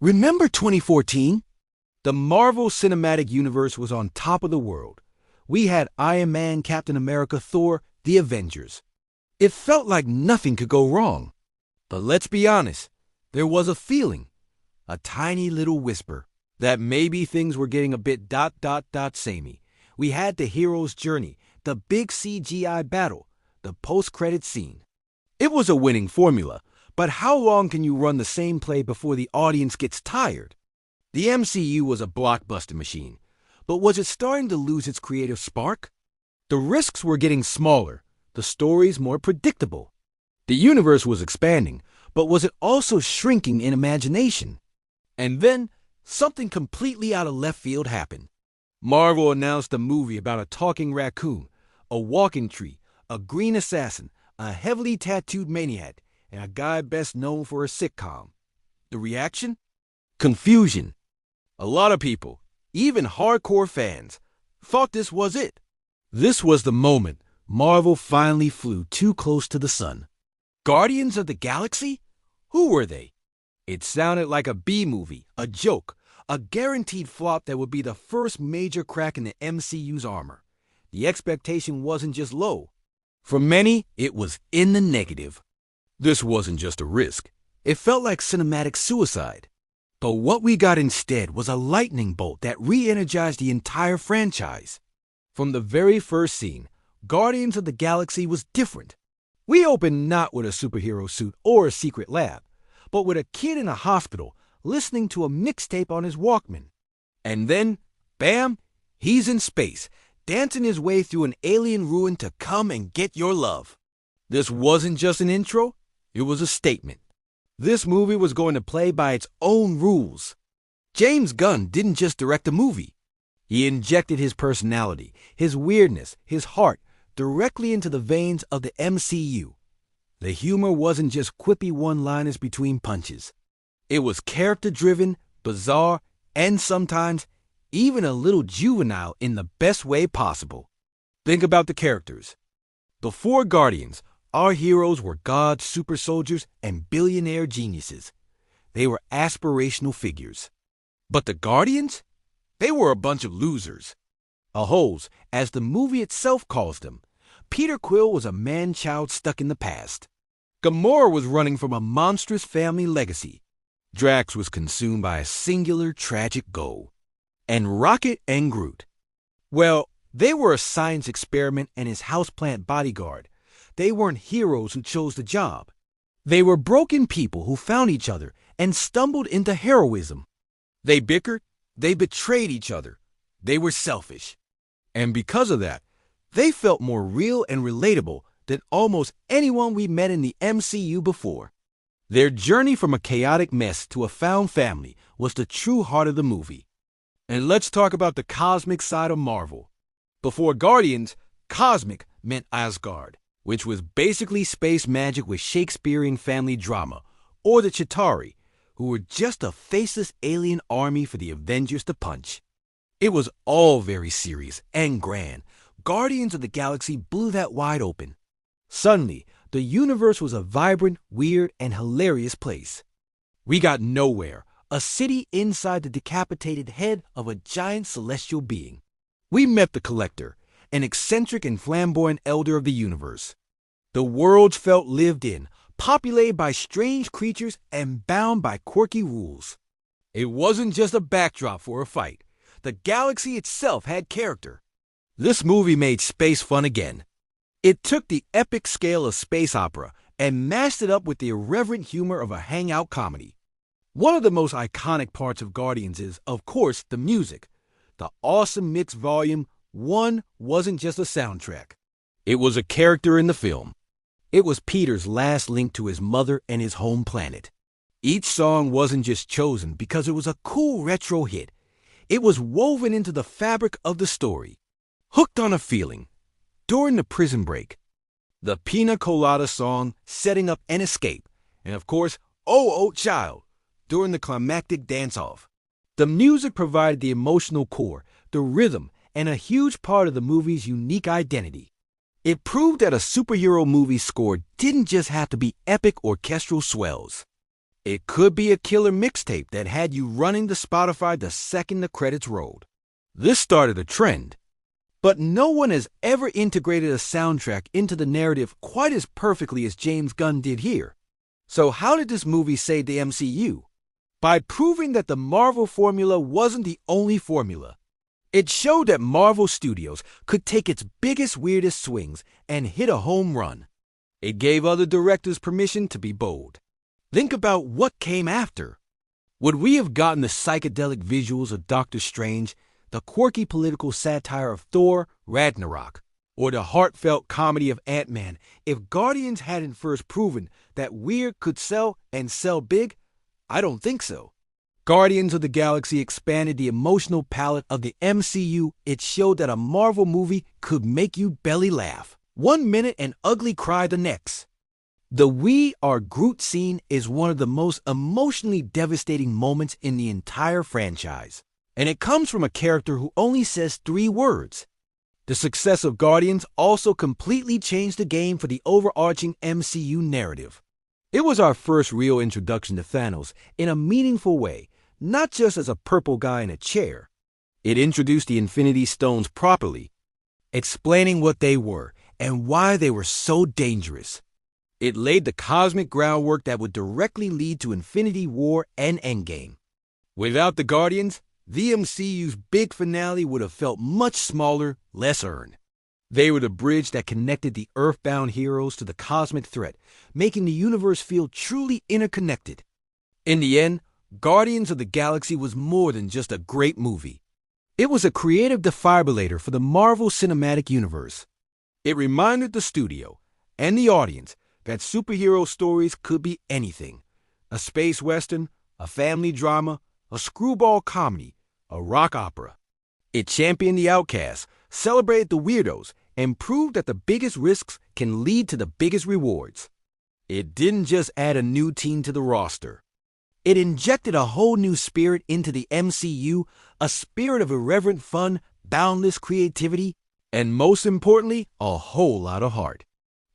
Remember 2014? The Marvel Cinematic Universe was on top of the world. We had Iron Man, Captain America, Thor, the Avengers. It felt like nothing could go wrong. But let's be honest, there was a feeling, a tiny little whisper, that maybe things were getting a bit samey. We had the hero's journey, the big CGI battle, the post-credit scene. It was a winning formula, but how long can you run the same play before the audience gets tired? The MCU was a blockbuster machine, but was it starting to lose its creative spark? The risks were getting smaller, the stories more predictable. The universe was expanding, but was it also shrinking in imagination? And then, something completely out of left field happened. Marvel announced a movie about a talking raccoon, a walking tree, a green assassin, a heavily tattooed maniac, and a guy best known for a sitcom. The reaction? Confusion. A lot of people, even hardcore fans, thought this was it. This was the moment Marvel finally flew too close to the sun. Guardians of the Galaxy? Who were they? It sounded like a B-movie, a joke, a guaranteed flop that would be the first major crack in the MCU's armor. The expectation wasn't just low. For many, it was in the negative. This wasn't just a risk. It felt like cinematic suicide. But what we got instead was a lightning bolt that re-energized the entire franchise. From the very first scene, Guardians of the Galaxy was different. We opened not with a superhero suit or a secret lab, but with a kid in a hospital listening to a mixtape on his Walkman. And then, bam, he's in space, dancing his way through an alien ruin to come and get your love. This wasn't just an intro, it was a statement. This movie was going to play by its own rules. James Gunn didn't just direct a movie. He injected his personality, his weirdness, his heart, directly into the veins of the MCU. The humor wasn't just quippy one-liners between punches. It was character-driven, bizarre, and sometimes even a little juvenile in the best way possible. Think about the characters. Before Guardians, our heroes were gods, super soldiers, and billionaire geniuses. They were aspirational figures. But the Guardians? They were a bunch of losers. A-holes, as the movie itself calls them. Peter Quill was a man-child stuck in the past. Gamora was running from a monstrous family legacy. Drax was consumed by a singular tragic goal. And Rocket and Groot. Well, they were a science experiment and his houseplant bodyguard. They weren't heroes who chose the job. They were broken people who found each other and stumbled into heroism. They bickered, they betrayed each other. They were selfish. And because of that, they felt more real and relatable than almost anyone we met in the MCU before. Their journey from a chaotic mess to a found family was the true heart of the movie. And let's talk about the cosmic side of Marvel. Before Guardians, cosmic meant Asgard, which was basically space magic with Shakespearean family drama, or the Chitauri, who were just a faceless alien army for the Avengers to punch. It was all very serious and grand. Guardians of the Galaxy blew that wide open. Suddenly, the universe was a vibrant, weird, and hilarious place. We got Nowhere, a city inside the decapitated head of a giant celestial being. We met the Collector, an eccentric and flamboyant elder of the universe. The worlds felt lived in, populated by strange creatures and bound by quirky rules. It wasn't just a backdrop for a fight. The galaxy itself had character. This movie made space fun again. It took the epic scale of space opera and mashed it up with the irreverent humor of a hangout comedy. One of the most iconic parts of Guardians is, of course, the music. The awesome mixed volume 1 wasn't just a soundtrack. It was a character in the film. It was Peter's last link to his mother and his home planet. Each song wasn't just chosen because it was a cool retro hit. It was woven into the fabric of the story. Hooked on a Feeling, during the prison break. The Pina Colada song, setting up an escape. And of course, Oh, Oh Child, during the climactic dance-off. The music provided the emotional core, the rhythm, and a huge part of the movie's unique identity. It proved that a superhero movie score didn't just have to be epic orchestral swells. It could be a killer mixtape that had you running to Spotify the second the credits rolled. This started a trend. But no one has ever integrated a soundtrack into the narrative quite as perfectly as James Gunn did here. So how did this movie save the MCU? By proving that the Marvel formula wasn't the only formula. It showed that Marvel Studios could take its biggest, weirdest swings and hit a home run. It gave other directors permission to be bold. Think about what came after. Would we have gotten the psychedelic visuals of Doctor Strange, the quirky political satire of Thor Ragnarok, or the heartfelt comedy of Ant-Man if Guardians hadn't first proven that weird could sell and sell big? I don't think so. Guardians of the Galaxy expanded the emotional palette of the MCU. It showed that a Marvel movie could make you belly laugh 1 minute and ugly cry the next. The "We Are Groot" scene is one of the most emotionally devastating moments in the entire franchise. And it comes from a character who only says 3 words. The success of Guardians also completely changed the game for the overarching MCU narrative. It was our first real introduction to Thanos in a meaningful way, not just as a purple guy in a chair. It introduced the Infinity Stones properly, explaining what they were and why they were so dangerous. It laid the cosmic groundwork that would directly lead to Infinity War and Endgame. Without the Guardians, the MCU's big finale would have felt much smaller, less earned. They were the bridge that connected the Earthbound heroes to the cosmic threat, making the universe feel truly interconnected. In the end, Guardians of the Galaxy was more than just a great movie. It was a creative defibrillator for the Marvel Cinematic Universe. It reminded the studio and the audience that superhero stories could be anything: a space western, a family drama, a screwball comedy, a rock opera. It championed the outcasts, celebrated the weirdos, and proved that the biggest risks can lead to the biggest rewards. It didn't just add a new team to the roster. It injected a whole new spirit into the MCU, a spirit of irreverent fun, boundless creativity, and most importantly, a whole lot of heart.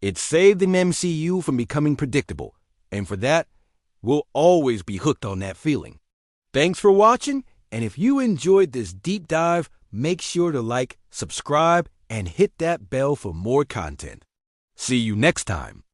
It saved the MCU from becoming predictable, and for that, we'll always be hooked on that feeling. Thanks for watching, and if you enjoyed this deep dive, make sure to like, subscribe, and hit that bell for more content. See you next time.